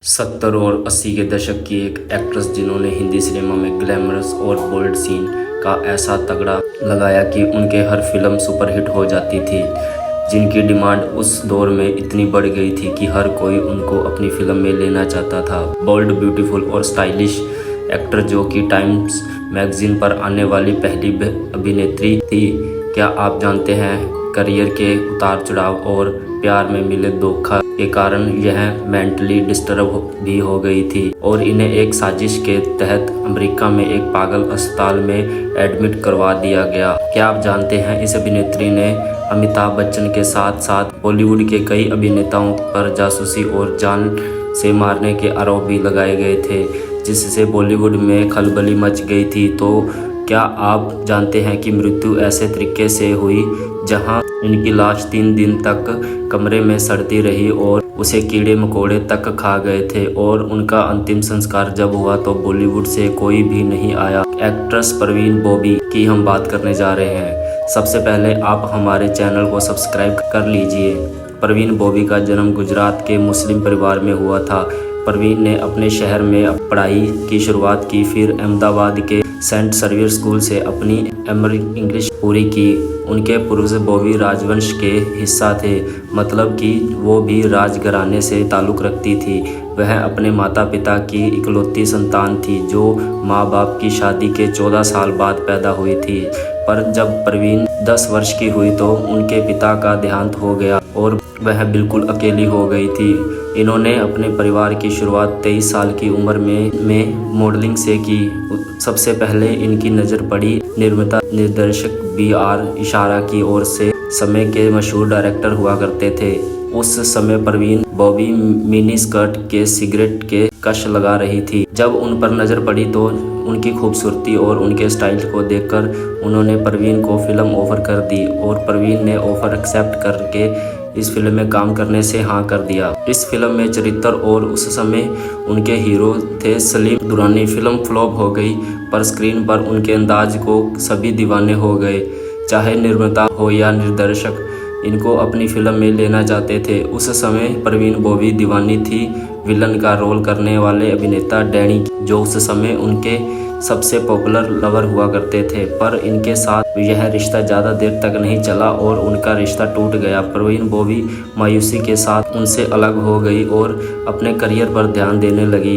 70 और 80 के दशक की एक एक्ट्रेस जिन्होंने हिंदी सिनेमा में ग्लैमरस और बोल्ड सीन का ऐसा तगड़ा लगाया कि उनके हर फिल्म सुपरहिट हो जाती थी, जिनकी डिमांड उस दौर में इतनी बढ़ गई थी कि हर कोई उनको अपनी फिल्म में लेना चाहता था। बोल्ड, ब्यूटीफुल और स्टाइलिश एक्टर जो कि टाइम्स मैगजीन पर आने वाली पहली अभिनेत्री थी। क्या आप जानते हैं करियर के उतार चढ़ाव और प्यार में मिले धोखा के कारण यह मेंटली डिस्टर्ब भी हो गई थी और इन्हें एक साजिश के तहत अमेरिका में एक पागल अस्पताल में एडमिट करवा दिया गया। क्या आप जानते हैं इस अभिनेत्री ने अमिताभ बच्चन के साथ साथ बॉलीवुड के कई अभिनेताओं पर जासूसी और जान से मारने के आरोप भी लगाए गए थे, जिससे बॉलीवुड में खलबली मच गई थी। तो क्या आप जानते हैं कि मृत्यु ऐसे तरीके से हुई जहां इनकी लाश 3 दिन तक कमरे में सड़ती रही और उसे कीड़े मकोड़े तक खा गए थे और उनका अंतिम संस्कार जब हुआ तो बॉलीवुड से कोई भी नहीं आया। एक्ट्रेस परवीन बॉबी की हम बात करने जा रहे हैं। सबसे पहले आप हमारे चैनल को सब्सक्राइब कर लीजिए। परवीन बॉबी का जन्म गुजरात के मुस्लिम परिवार में हुआ था। परवीन ने अपने शहर में पढ़ाई की शुरुआत की, फिर अहमदाबाद के सेंट सर्वियर स्कूल से अपनी इंग्लिश पूरी की। उनके पूर्वज बॉबी राजवंश के हिस्सा थे, मतलब कि वो भी राजघराने से ताल्लुक़ रखती थी। वह अपने माता पिता की इकलौती संतान थी जो माँ बाप की शादी के 14 साल बाद पैदा हुई थी। पर जब परवीन 10 वर्ष की हुई तो उनके पिता का देहांत हो गया और वह बिल्कुल अकेली हो गई थी। इन्होंने अपने परिवार की शुरुआत 23 साल की उम्र में मॉडलिंग से की। सबसे पहले इनकी नज़र पड़ी निर्माता निर्देशक B.R. इशारा की ओर से। समय के मशहूर डायरेक्टर हुआ करते थे। उस समय परवीन बॉबी मिनी स्कर्ट के सिगरेट के कश लगा रही थी। जब उन पर नज़र पड़ी तो उनकी खूबसूरती और उनके स्टाइल को देखकर उन्होंने परवीन को फिल्म ऑफर कर दी और परवीन ने ऑफर एक्सेप्ट करके इस फिल्म में काम करने से हाँ कर दिया। इस फिल्म में चरित्र और उस समय उनके हीरो थे सलीम दुरानी। फिल्म फ्लॉप हो गई पर स्क्रीन पर उनके अंदाज को सभी दीवाने हो गए। चाहे निर्माता हो या निर्देशक इनको अपनी फिल्म में लेना चाहते थे। उस समय परवीन बॉबी दीवानी थी विलन का रोल करने वाले अभिनेता डैनी, जो उस समय उनके सबसे पॉपुलर लवर हुआ करते थे। पर इनके साथ यह रिश्ता ज़्यादा देर तक नहीं चला और उनका रिश्ता टूट गया। परवीन बॉबी मायूसी के साथ उनसे अलग हो गई और अपने करियर पर ध्यान देने लगी।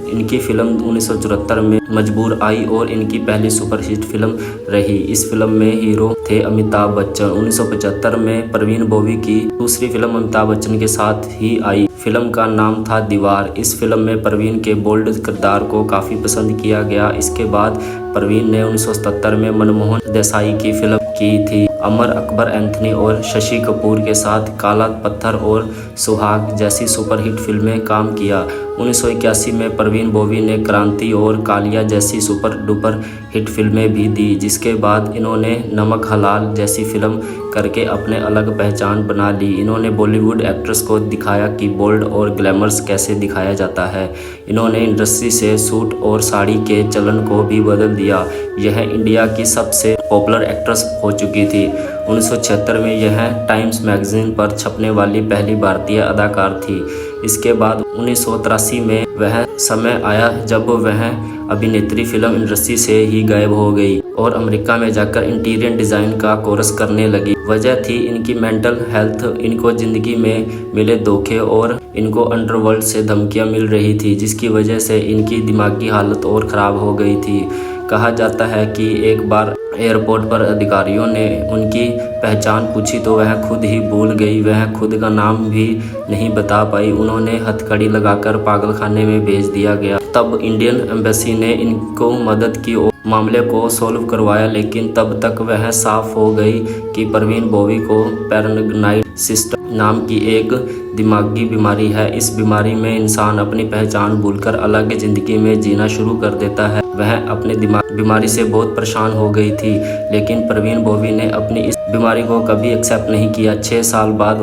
इनकी फिल्म 1974 में मजबूर आई और इनकी पहली सुपरहिट फिल्म रही। इस फिल्म में हीरो थे अमिताभ बच्चन। 1975 में परवीन बॉबी की दूसरी फिल्म अमिताभ बच्चन के साथ ही आई। फिल्म का नाम था दीवार। इस फिल्म में परवीन के बोल्ड किरदार को काफ़ी पसंद किया गया। इसके बाद परवीन ने 1977 में मनमोहन देसाई की फिल्म की थी। अमर अकबर एंथनी और शशि कपूर के साथ काला पत्थर और सुहाग जैसी सुपरहिट फिल्में काम किया। 1981 में परवीन बॉबी ने क्रांति और कालिया जैसी सुपर डुपर हिट फिल्में भी दी, जिसके बाद इन्होंने नमक हलाल जैसी फिल्म करके अपने अलग पहचान बना ली। इन्होंने बॉलीवुड एक्ट्रेस को दिखाया कि बोल्ड और ग्लैमरस कैसे दिखाया जाता है। इन्होंने इंडस्ट्री से सूट और साड़ी के चलन को भी बदल दिया। यह इंडिया की सबसे पॉपुलर एक्ट्रेस हो चुकी थी। 1976 में यह टाइम्स मैगजीन पर छपने वाली पहली भारतीय अदाकार थी। इसके बाद 1983 में वह समय आया जब वह अभिनेत्री फिल्म इंडस्ट्री से ही गायब हो गई और अमेरिका में जाकर इंटीरियर डिज़ाइन का कोर्स करने लगी। वजह थी इनकी मेंटल हेल्थ। इनको ज़िंदगी में मिले धोखे और इनको अंडरवर्ल्ड से धमकियां मिल रही थी, जिसकी वजह से इनकी दिमागी हालत और ख़राब हो गई थी। कहा जाता है कि एक बार एयरपोर्ट पर अधिकारियों ने उनकी पहचान पूछी तो वह खुद ही भूल गई। वह खुद का नाम भी नहीं बता पाई। उन्होंने हथकड़ी लगाकर पागलखाने में भेज दिया गया। तब इंडियन एम्बेसी ने इनको मदद की और मामले को सॉल्व करवाया, लेकिन तब तक वह साफ हो गई कि परवीन बॉबी को पैरानॉइड सिस्टम नाम की एक दिमागी बीमारी है। इस बीमारी में इंसान अपनी पहचान भूलकर अलग ज़िंदगी में जीना शुरू कर देता है। वह अपने बीमारी से बहुत परेशान हो गई थी, लेकिन परवीन बॉबी ने अपनी इस बीमारी को कभी एक्सेप्ट नहीं किया। 6 साल बाद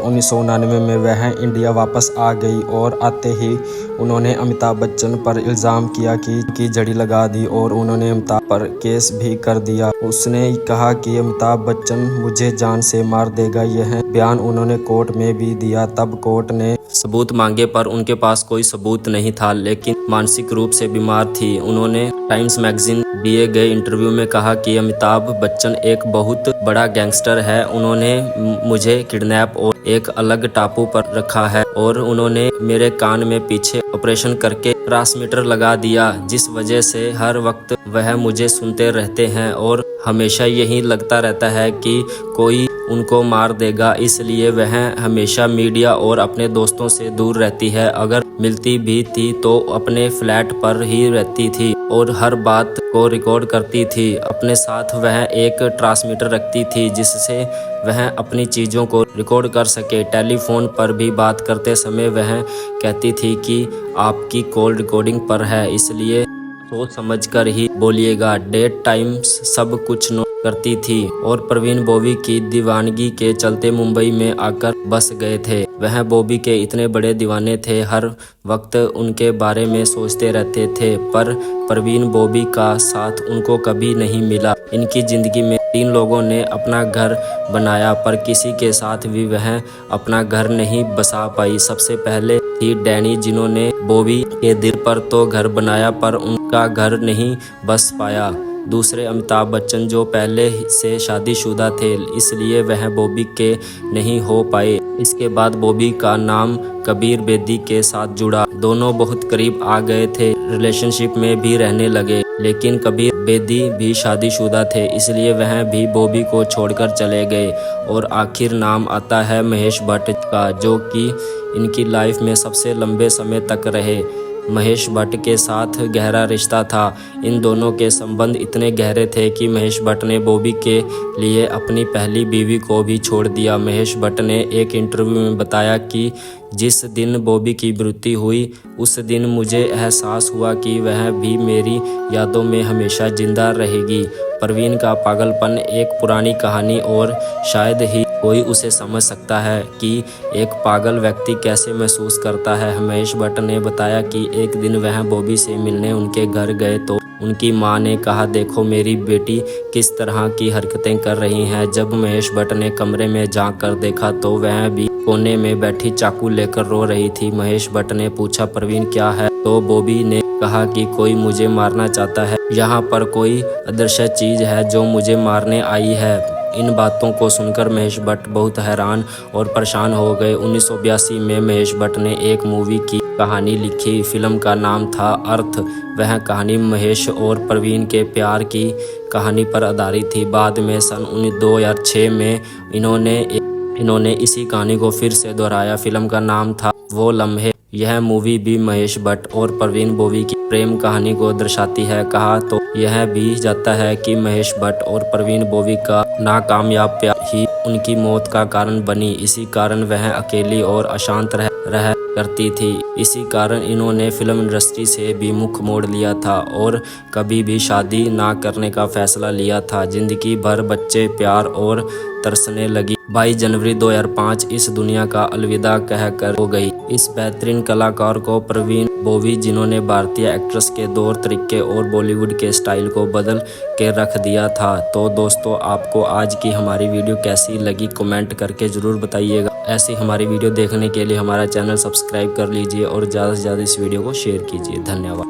1999 में वह इंडिया वापस आ गई और आते ही उन्होंने अमिताभ बच्चन पर इल्ज़ाम किया कि जड़ी लगा दी और उन्होंने अमिताभ पर केस भी कर दिया। उसने कहा कि अमिताभ बच्चन मुझे जान से मार देगा। यह बयान उन्होंने कोर्ट में भी दिया। तब कोर्ट ने सबूत मांगे पर उनके पास कोई सबूत नहीं था, लेकिन मानसिक रूप से बीमार थी। उन्होंने टाइम्स मैगजीन दिए गए इंटरव्यू में कहा कि अमिताभ बच्चन एक बहुत बड़ा गैंगस्टर है। उन्होंने मुझे किडनैप और एक अलग टापू पर रखा है और उन्होंने मेरे कान में पीछे ऑपरेशन करके ट्रांसमीटर लगा दिया, जिस वजह से हर वक्त वह मुझे सुनते रहते हैं और हमेशा यही लगता रहता है कि कोई उनको मार देगा। इसलिए वह हमेशा मीडिया और अपने दोस्तों से दूर रहती है। अगर मिलती भी थी तो अपने फ्लैट पर ही रहती थी और हर बात को रिकॉर्ड करती थी। अपने साथ वह एक ट्रांसमीटर रखती थी जिससे वह अपनी चीज़ों को रिकॉर्ड कर सके। टेलीफोन पर भी बात करते समय वह कहती थी कि आपकी कॉल रिकॉर्डिंग पर है, इसलिए सोच समझकर ही बोलिएगा। डेट टाइम्स सब कुछ नोट करती थी और प्रवीण बॉबी की दीवानगी के चलते मुंबई में आकर बस गए थे। वह बॉबी के इतने बड़े दीवाने थे, हर वक्त उनके बारे में सोचते रहते थे, पर प्रवीण बॉबी का साथ उनको कभी नहीं मिला। इनकी जिंदगी में 3 लोगों ने अपना घर बनाया, पर किसी के साथ भी वह अपना घर नहीं बसा पाई। सबसे पहले थी डैनी, जिन्होंने बॉबी के दिल पर तो घर बनाया पर उनका घर नहीं बस पाया। दूसरे अमिताभ बच्चन, जो पहले से शादीशुदा थे, इसलिए वह बॉबी के नहीं हो पाए। इसके बाद बॉबी का नाम कबीर बेदी के साथ जुड़ा। दोनों बहुत करीब आ गए थे, रिलेशनशिप में भी रहने लगे, लेकिन कबीर बेदी भी शादीशुदा थे, इसलिए वह भी बॉबी को छोड़कर चले गए। और आखिर नाम आता है महेश भट्ट का, जो कि इनकी लाइफ में सबसे लंबे समय तक रहे। महेश भट्ट के साथ गहरा रिश्ता था। इन दोनों के संबंध इतने गहरे थे कि महेश भट्ट ने बॉबी के लिए अपनी पहली बीवी को भी छोड़ दिया। महेश भट्ट ने एक इंटरव्यू में बताया कि जिस दिन बॉबी की मृत्यु हुई उस दिन मुझे एहसास हुआ कि वह भी मेरी यादों में हमेशा जिंदा रहेगी। प्रवीण का पागलपन एक पुरानी कहानी और शायद ही कोई उसे समझ सकता है कि एक पागल व्यक्ति कैसे महसूस करता है। महेश भट्ट ने बताया कि एक दिन वह बॉबी से मिलने उनके घर गए तो उनकी मां ने कहा, देखो मेरी बेटी किस तरह की हरकतें कर रही हैं। जब महेश भट्ट ने कमरे में झांक कर देखा तो वह भी कोने में बैठी चाकू लेकर रो रही थी। महेश भट्ट ने पूछा, प्रवीण क्या है? तो बॉबी ने कहा कि कोई मुझे मारना चाहता है, यहाँ पर कोई अदृश्य चीज है जो मुझे मारने आई है। इन बातों को सुनकर महेश भट्ट बहुत हैरान और परेशान हो गए। 1982 में महेश भट्ट ने एक मूवी की कहानी लिखी। फिल्म का नाम था अर्थ। वह कहानी महेश और प्रवीण के प्यार की कहानी पर आधारित थी। बाद में सन 2006 में इन्होंने इसी कहानी को फिर से दोहराया। फिल्म का नाम था वो लम्हे। यह मूवी भी महेश भट्ट और प्रवीण बॉबी की प्रेम कहानी को दर्शाती है। कहा तो यह भी जाता है कि महेश भट्ट और प्रवीण बॉबी का नाकामयाब प्यार ही उनकी मौत का कारण बनी। इसी कारण वह अकेली और अशांत रह करती थी। इसी कारण इन्होंने फिल्म इंडस्ट्री से भी मुख मोड़ लिया था और कभी भी शादी ना करने का फैसला लिया था। जिंदगी भर बच्चे, प्यार और तरसने लगी। 22 जनवरी 2005 इस दुनिया का अलविदा कहकर हो गई। इस बेहतरीन कलाकार को प्रवीण बॉबी, जिन्होंने भारतीय एक्ट्रेस के तौर तरीके और बॉलीवुड के स्टाइल को बदल के रख दिया था। तो दोस्तों, आपको आज की हमारी वीडियो कैसी लगी कमेंट करके ज़रूर बताइएगा। ऐसी हमारी वीडियो देखने के लिए हमारा चैनल सब्सक्राइब कर लीजिए और ज़्यादा से ज़्यादा इस वीडियो को शेयर कीजिए। धन्यवाद।